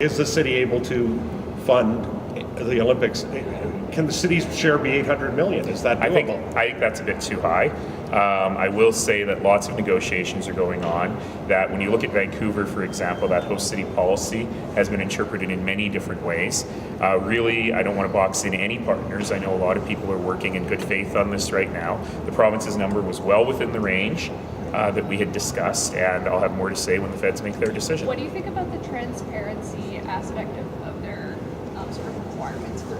Is the city able to fund the Olympics? Can the city's share be 800 million? Is that doable? I think that's a bit too high. I will say that lots of negotiations are going on, that when you look at Vancouver, for example, that host city policy has been interpreted in many different ways. Really, I don't want to box in any partners. I know a lot of people are working in good faith on this right now. The province's number was well within the range that we had discussed, and I'll have more to say when the feds make their decision. What do you think about the transparency aspect of their sort of requirements for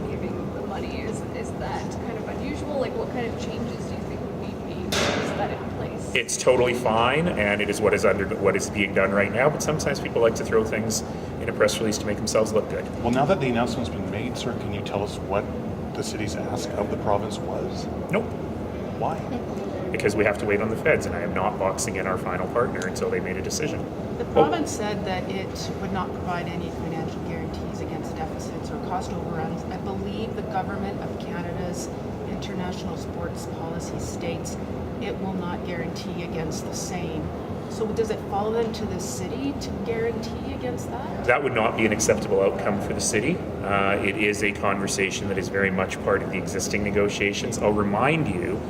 giving the money? Is that kind of unusual? Like, what kind of changes do you think would be made to set that in place? It's totally fine, and it is what is being done right now, but sometimes people like to throw things in a press release to make themselves look good. Well, now that the announcement's been made, sir, can you tell us what the city's ask of the province was? Nope. Why? Because we have to wait on the feds, and I am not boxing in our final partner until they made a decision. The province said that it would not provide any financial guarantees against deficits or cost overruns. I believe the Government of Canada's international sports policy states it will not guarantee against the same. So does it fall then to the city to guarantee against that? That would not be an acceptable outcome for the city. It is a conversation that is very much part of the existing negotiations. I'll remind you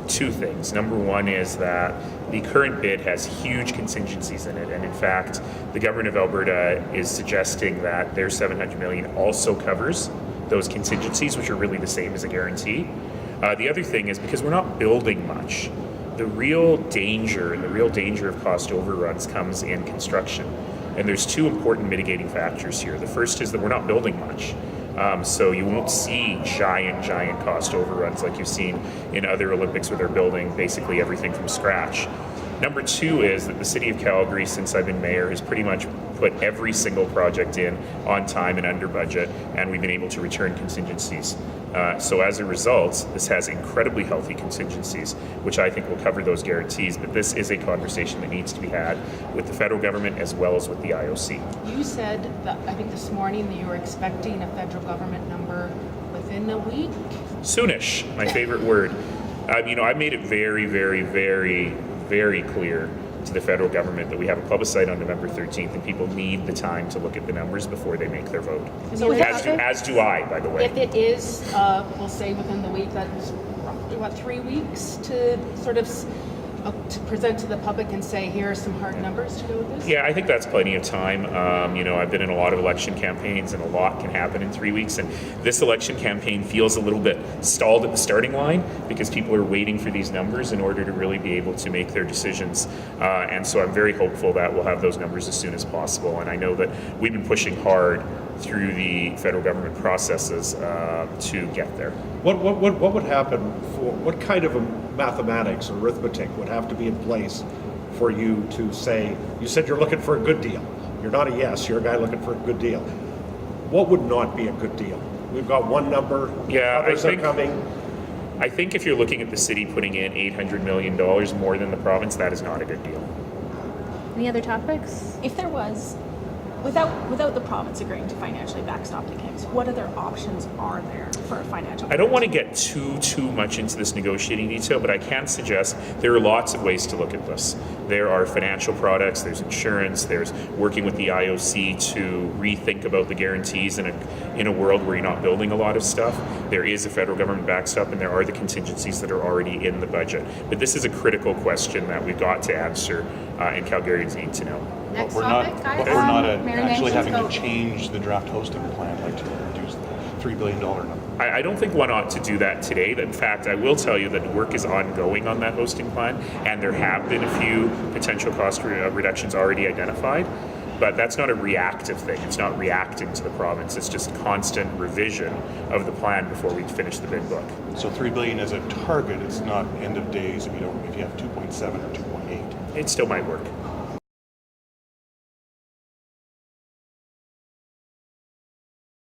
two things. Number one is that the current bid has huge contingencies in it, and in fact, the government of Alberta is suggesting that their $700 million also covers those contingencies, which are really the same as a guarantee. The other thing is, because we're not building much, the real danger of cost overruns comes in construction. And there's two important mitigating factors here. The first is that we're not building much. So you won't see giant cost overruns like you've seen in other Olympics where they're building basically everything from scratch. Number two is that the City of Calgary, since I've been mayor, has pretty much put every single project in on time and under budget, and we've been able to return contingencies. So as a result, this has incredibly healthy contingencies, which I think will cover those guarantees. But this is a conversation that needs to be had with the federal government as well as with the IOC. You said that, I think this morning, that you were expecting a federal government number within a week? Soonish, my favorite word. I made it very clear to the federal government that we have a plebiscite on November 13th, and people need the time to look at the numbers before they make their vote. So as do I, by the way. If it is, we'll say within the week, that's roughly, 3 weeks to sort of to present to the public and say, here are some hard numbers to go with this? Yeah, I think that's plenty of time. I've been in a lot of election campaigns, and a lot can happen in 3 weeks. And this election campaign feels a little bit stalled at the starting line because people are waiting for these numbers in order to really be able to make their decisions. And so I'm very hopeful that we'll have those numbers as soon as possible. And I know that we've been pushing hard through the federal government processes to get there. What would happen what kind of a mathematics or arithmetic would have to be in place for you to say, you said you're looking for a good deal. You're not a yes, you're a guy looking for a good deal. What would not be a good deal? We've got one number, others are coming. I think if you're looking at the city putting in $800 million more than the province, that is not a good deal. Any other topics? If there was, without the province agreeing to financially backstop the Kings, what other options are there for a financial? I don't want to get too much into this negotiating detail, but I can suggest there are lots of ways to look at this. There are financial products, there's insurance, there's working with the IOC to rethink about the guarantees in a world where you're not building a lot of stuff. There is a federal government backstop, and there are the contingencies that are already in the budget. But this is a critical question that we've got to answer, and Calgarians need to know. Next But topic, we're not Mayor actually Nenshi, having go. to change the draft hosting plan, like to reduce the $3 billion number. I don't think one ought to do that today. In fact, I will tell you that work is ongoing on that hosting plan, and there have been a few potential cost reductions already identified. But that's not a reactive thing. It's not reacting to the province. It's just constant revision of the plan before we finish the bid book. So $3 billion as a target, it's not end of days if you have 2.7 or 2.8. It still might work.